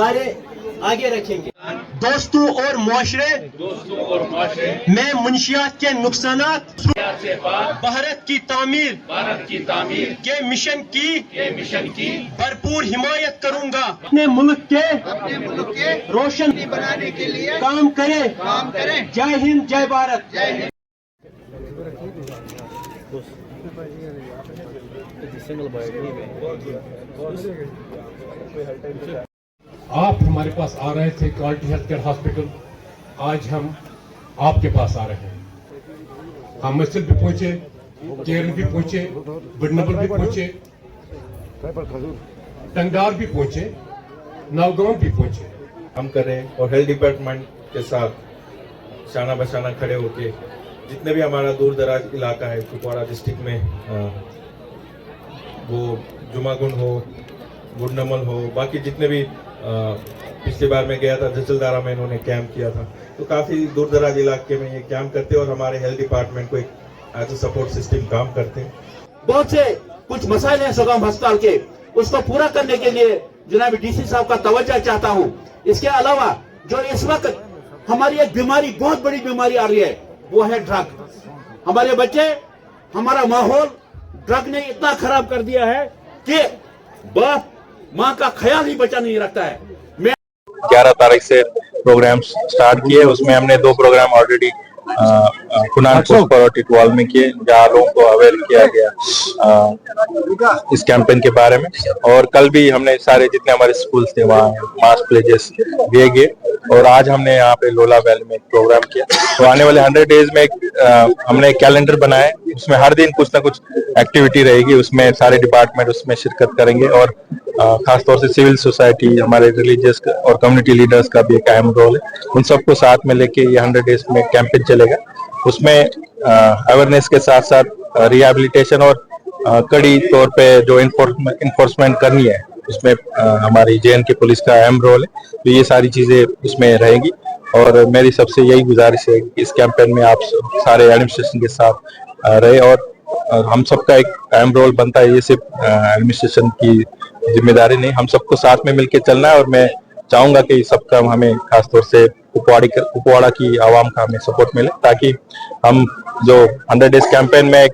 सारे आगे रखेंगे। दोस्तों और मुआशरे में मुंशियात के नुकसानात से भारत की तामीर के मिशन की भरपूर हिमायत करूंगा। अपने मुल्क के रोशन बनाने के लिए काम करें। जय हिंद, जय भारत। आप हमारे पास आ रहे थे क्वालिटी हेल्थ केयर हॉस्पिटल, आज हम आपके पास आ रहे हैं। हम मस्जिद भी पहुंचे, केरन भी पहुंचे, बिडनबर भी पहुंचे, टंगडार भी पहुंचे, नवगांव भी पहुंचे। हम करें और हेल्थ डिपार्टमेंट के साथ शाना बशाना खड़े होके जितने भी हमारा दूर दराज इलाका है कुपवाड़ा डिस्ट्रिक्ट में, वो जुमागुंड हो, गुंडमल हो, बाकी जितने भी पिछली बार मैं गया था जसलदारा में इन्होंने कैंप किया था, तो काफ़ी दूर दराज इलाके में ये कैंप करते और हमारे हेल्थ डिपार्टमेंट को एक एज ए सपोर्ट सिस्टम काम करते हैं। बहुत से कुछ मसाइल हैं सगाम अस्पताल के, उसको पूरा करने के लिए जनाब डीसी साहब का तवज्जो चाहता हूँ। इसके अलावा जो इस वक्त हमारी एक बीमारी, बहुत बड़ी बीमारी आ रही है, वो है ड्रग। हमारे बच्चे, हमारा माहौल ड्रग ने इतना खराब कर दिया है कि बाप माँ का ख्याल ही बचा नहीं रखता है। 11 तारीख से प्रोग्राम स्टार्ट किए, उसमें हमने 2 प्रोग्राम ऑलरेडी कुनानपुर और टिटवाल में किए, जहाँ लोगों को अवेयर किया गया इस कैंपेन के बारे में। और कल भी हमने सारे जितने हमारे स्कूल्स थे वहाँ मास प्लेजेस दिए गए, और आज हमने यहाँ पे लोला वैली में एक प्रोग्राम किया। तो आने वाले 100 डेज में हमने एक कैलेंडर बनाया, उसमें हर दिन कुछ ना कुछ एक्टिविटी रहेगी, उसमें सारे डिपार्टमेंट उसमें शिरकत करेंगे, और खासतौर से सिविल सोसाइटी, हमारे रिलीजियस और कम्युनिटी लीडर्स का भी एक अहम रोल है। उन सबको साथ में लेके ये 100 डेज में कैंपेन चलेगा। उसमें अवेयरनेस के साथ साथ रिहैबिलिटेशन और कड़ी तौर पे जो इन्फोर्समेंट करनी है, उसमें हमारी JNK पुलिस का अहम रोल है। तो ये सारी चीजें उसमें रहेगी, और मेरी सबसे यही गुजारिश है कि इस कैंपेन में आप सारे एडमिनिस्ट्रेशन के साथ रहे, और हम सबका एक अहम रोल बनता है। ये सिर्फ एडमिनिस्ट्रेशन की जिम्मेदारी नहीं, हम सबको साथ में मिलकर चलना है। और मैं चाहूंगा कि सबका हमें खासतौर से कुपवाड़ा की आवाम का हमें सपोर्ट मिले, ताकि हम जो 100 डेज कैंपेन में एक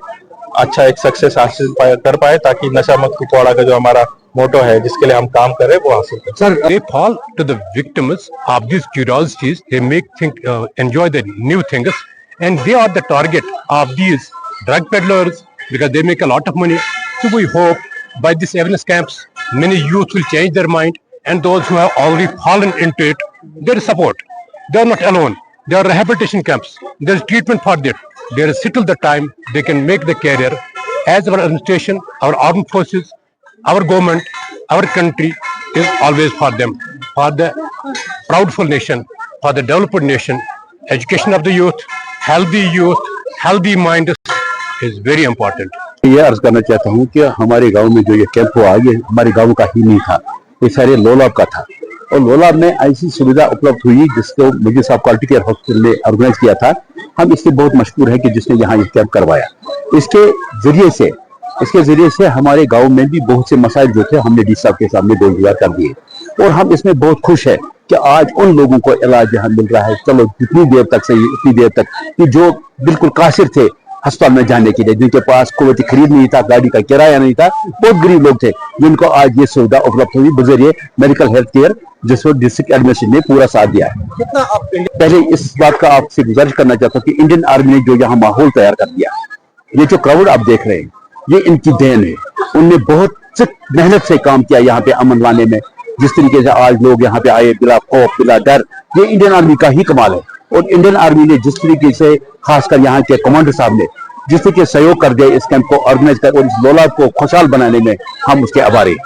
सक्सेस हासिल कर पाए, ताकि नशा मुक्त कुपवाड़ा का जो हमारा मोटो है, जिसके लिए हम काम कर रहे हैं, वो हासिल करें। Sir, they fall to the victims of these curiosities. They make enjoy the new things, and they are the target of these drug peddlers because they make a lot of money. So we hope by this awareness camps, many youth will change their mind, and those who have already fallen into it, there is support. They are not alone. There are rehabilitation camps. There is treatment for that. There is till the time they can make the career. As our administration, our armed forces, our government, our country is always for them, for the proudful nation, for the developed nation. Education of the youth, healthy mind is very important. ये अर्ज करना चाहता हूँ कि हमारे गांव में जो ये कैंप हुआ, ये हमारे गांव का ही नहीं था, ये सारे लोलाब का था। और लोलाब में ऐसी सुविधा उपलब्ध हुई जिसको मुझे साहब क्वालिटी केयर हॉस्पिटल ने ऑर्गेनाइज किया था। हम इससे बहुत मशहूर है कि जिसने यहाँ ये कैंप करवाया। इसके जरिए से हमारे गांव में भी बहुत से मसाइल जो थे हमने डीसी साहब के सामने बेनज़ीर कर दिए, और हम इसमें बहुत खुश है कि आज उन लोगों को इलाज यहाँ मिल रहा है। चलो जितनी देर तक सही, उतनी देर तक कि जो बिल्कुल कासिर थे अस्पताल में जाने के लिए, जिनके पास कुव्वत खरीद नहीं था, गाड़ी का किराया नहीं था, बहुत गरीब लोग थे, जिनको आज ये सुविधा उपलब्ध हुई बजरिए मेडिकल हेल्थ केयर, जिसको डिस्ट्रिक्ट एडमिनिस्ट्रेशन ने पूरा साथ दिया है। पहले इस बात का आपसे गुजारिश करना चाहता हूँ कि इंडियन आर्मी ने जो यहाँ माहौल तैयार कर दिया, ये जो क्राउड आप देख रहे हैं, ये इनकी देन है। उनने बहुत मेहनत से काम किया यहाँ पे अमन लाने में। जिस तरीके से आज लोग यहाँ पे आए बिला खौफ, बिला डर, ये इंडियन आर्मी का ही कमाल है। और इंडियन आर्मी ने जिस तरीके से, खासकर यहाँ के कमांडर साहब ने जिस तरीके से सहयोग कर दिया इस कैंप को ऑर्गेनाइज कर और इस लोलाब को खुशहाल बनाने में, हम उसके आभारी हैं।